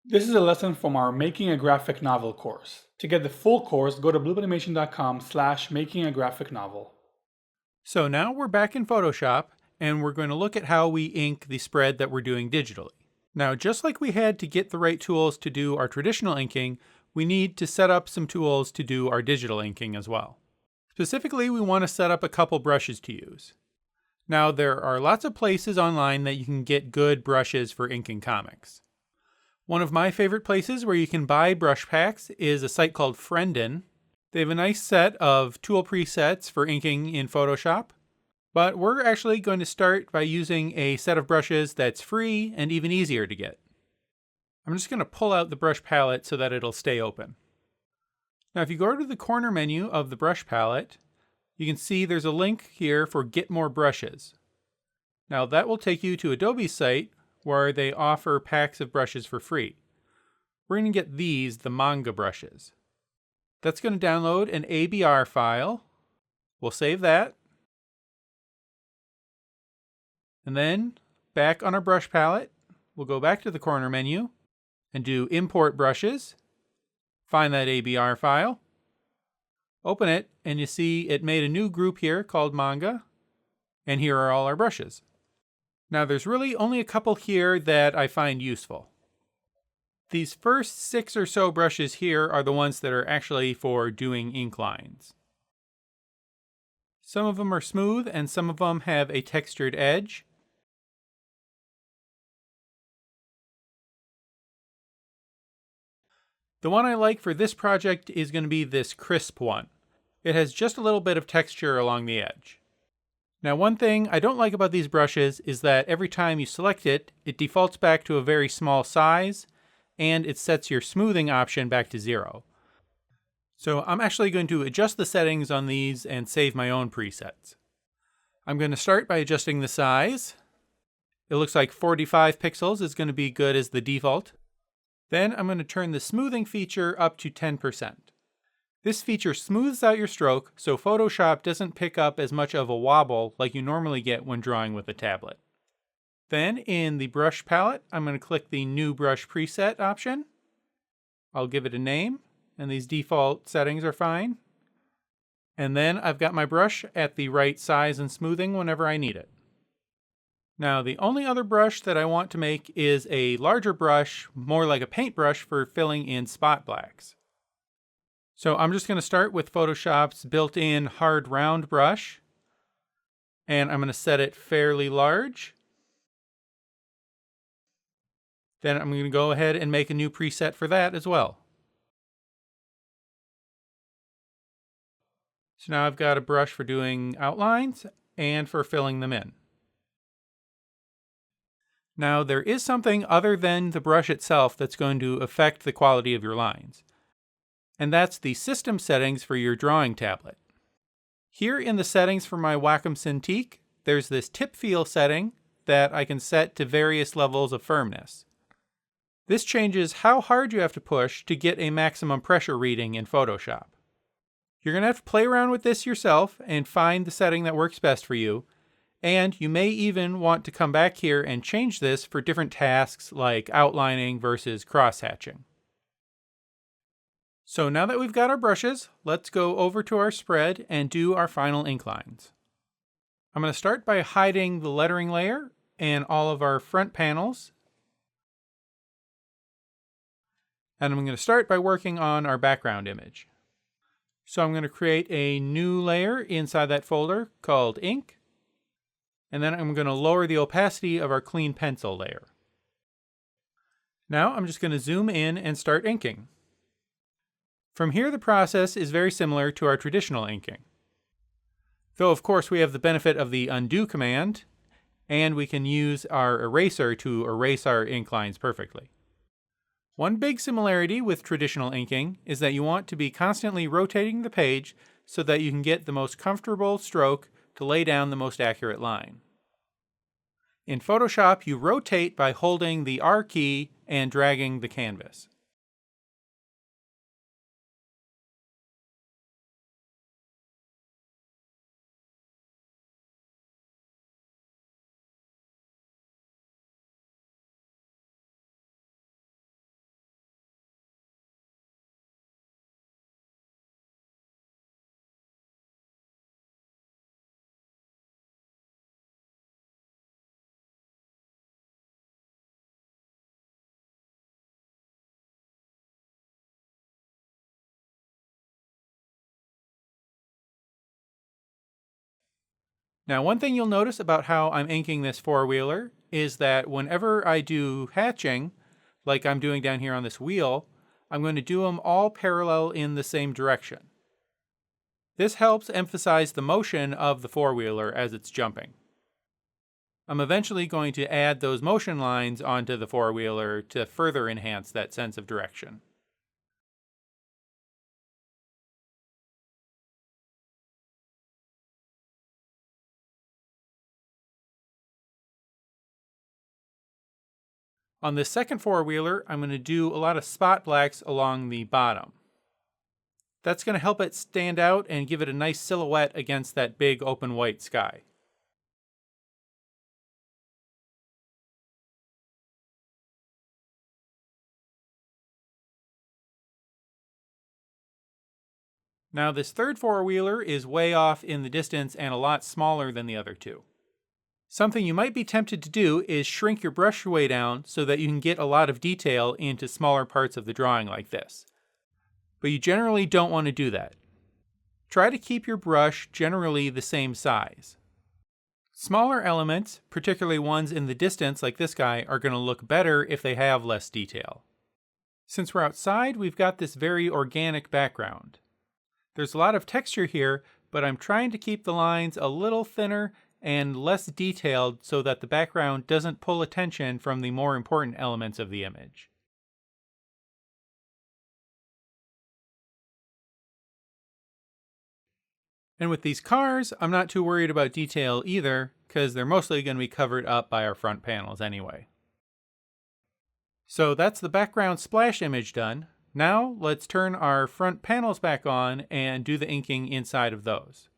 This is a lesson from our Making a Graphic Novel course. To get the full course, go to bluebanimation.com/makingagraphicnovel. So now we're back in Photoshop, and we're going to look at how we ink the spread that we're doing digitally. Now, just like we had to get the right tools to do our traditional inking, we need to set up some tools to do our digital inking as well. Specifically, we want to set up a couple brushes to use. Now, there are lots of places online that you can get good brushes for inking comics. One of my favorite places where you can buy brush packs is a site called Friendin. They have a nice set of tool presets for inking in Photoshop, but we're actually going to start by using a set of brushes that's free and even easier to get. I'm just going to pull out the brush palette so that it'll stay open. Now, if you go to the corner menu of the brush palette, you can see there's a link here for Get More Brushes. Now, that will take you to Adobe's site where they offer packs of brushes for free. We're going to get these, the manga brushes. That's going to download an ABR file. We'll save that. And then, back on our brush palette, we'll go back to the corner menu and do Import Brushes. Find that ABR file. Open it, and you see it made a new group here called Manga. And here are all our brushes. Now, there's really only a couple here that I find useful. These first 6 or so brushes here are the ones that are actually for doing ink lines. Some of them are smooth and some of them have a textured edge. The one I like for this project is going to be this crisp one. It has just a little bit of texture along the edge. Now, one thing I don't like about these brushes is that every time you select it, it defaults back to a very small size, and it sets your smoothing option back to 0. So I'm actually going to adjust the settings on these and save my own presets. I'm going to start by adjusting the size. It looks like 45 pixels is going to be good as the default. Then I'm going to turn the smoothing feature up to 10%. This feature smooths out your stroke so Photoshop doesn't pick up as much of a wobble like you normally get when drawing with a tablet. Then in the brush palette, I'm going to click the New Brush Preset option. I'll give it a name, and these default settings are fine. And then I've got my brush at the right size and smoothing whenever I need it. Now, the only other brush that I want to make is a larger brush, more like a paintbrush for filling in spot blacks. So I'm just going to start with Photoshop's built-in hard round brush, and I'm going to set it fairly large. Then I'm going to go ahead and make a new preset for that as well. So now I've got a brush for doing outlines and for filling them in. Now, there is something other than the brush itself that's going to affect the quality of your lines, and that's the system settings for your drawing tablet. Here in the settings for my Wacom Cintiq, there's this tip feel setting that I can set to various levels of firmness. This changes how hard you have to push to get a maximum pressure reading in Photoshop. You're going to have to play around with this yourself and find the setting that works best for you, and you may even want to come back here and change this for different tasks like outlining versus cross-hatching. So now that we've got our brushes, let's go over to our spread and do our final ink lines. I'm going to start by hiding the lettering layer and all of our front panels. And I'm going to start by working on our background image. So I'm going to create a new layer inside that folder called Ink. And then I'm going to lower the opacity of our clean pencil layer. Now I'm just going to zoom in and start inking. From here, the process is very similar to our traditional inking. Though, of course, we have the benefit of the undo command, and we can use our eraser to erase our ink lines perfectly. One big similarity with traditional inking is that you want to be constantly rotating the page so that you can get the most comfortable stroke to lay down the most accurate line. In Photoshop, you rotate by holding the R key and dragging the canvas. Now, one thing you'll notice about how I'm inking this four-wheeler is that whenever I do hatching, like I'm doing down here on this wheel, I'm going to do them all parallel in the same direction. This helps emphasize the motion of the four-wheeler as it's jumping. I'm eventually going to add those motion lines onto the four-wheeler to further enhance that sense of direction. On this second four-wheeler, I'm going to do a lot of spot blacks along the bottom. That's going to help it stand out and give it a nice silhouette against that big open white sky. Now this third four-wheeler is way off in the distance and a lot smaller than the other two. Something you might be tempted to do is shrink your brush way down so that you can get a lot of detail into smaller parts of the drawing like this. But you generally don't want to do that. Try to keep your brush generally the same size. Smaller elements, particularly ones in the distance like this guy, are going to look better if they have less detail. Since we're outside, we've got this very organic background. There's a lot of texture here, but I'm trying to keep the lines a little thinner and less detailed so that the background doesn't pull attention from the more important elements of the image. And with these cars, I'm not too worried about detail either, because they're mostly going to be covered up by our front panels anyway. So that's the background splash image done. Now let's turn our front panels back on and do the inking inside of those.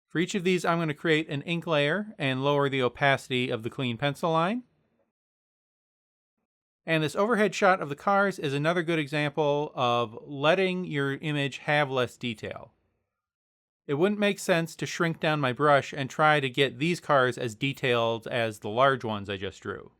For each of these, I'm going to create an ink layer and lower the opacity of the clean pencil line. And this overhead shot of the cars is another good example of letting your image have less detail. It wouldn't make sense to shrink down my brush and try to get these cars as detailed as the large ones I just drew.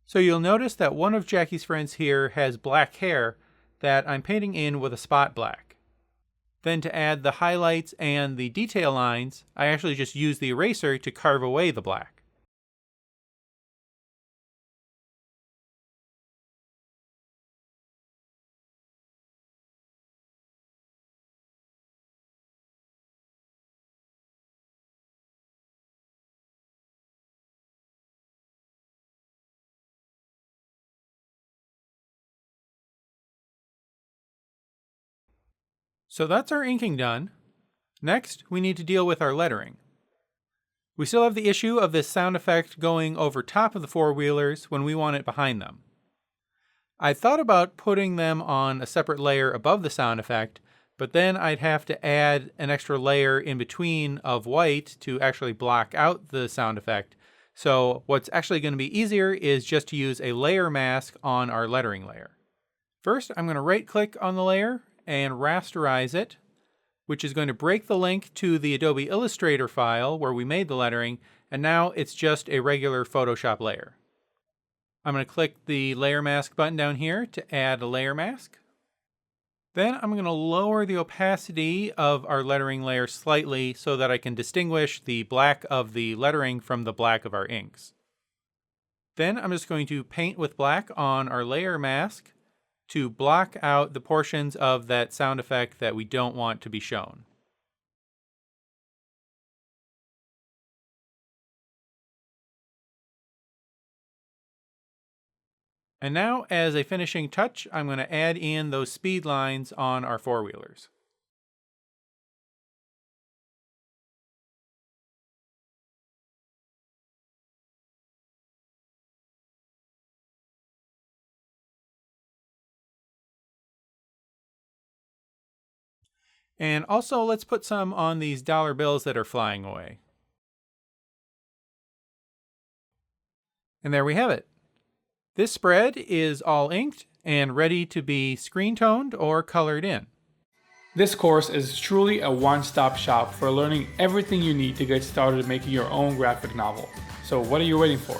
So you'll notice that one of Jackie's friends here has black hair that I'm painting in with a spot black. Then to add the highlights and the detail lines, I actually just use the eraser to carve away the black. So that's our inking done. Next, we need to deal with our lettering. We still have the issue of this sound effect going over top of the four-wheelers when we want it behind them. I thought about putting them on a separate layer above the sound effect, but then I'd have to add an extra layer in between of white to actually block out the sound effect. So what's actually going to be easier is just to use a layer mask on our lettering layer. First, I'm going to right-click on the layer and rasterize it, which is going to break the link to the Adobe Illustrator file where we made the lettering, and now it's just a regular Photoshop layer. I'm going to click the layer mask button down here to add a layer mask. Then I'm going to lower the opacity of our lettering layer slightly so that I can distinguish the black of the lettering from the black of our inks. Then I'm just going to paint with black on our layer mask to block out the portions of that sound effect that we don't want to be shown. And now, as a finishing touch, I'm going to add in those speed lines on our four-wheelers. And also, let's put some on these dollar bills that are flying away. And there we have it. This spread is all inked and ready to be screen toned or colored in. This course is truly a one-stop shop for learning everything you need to get started making your own graphic novel. So what are you waiting for?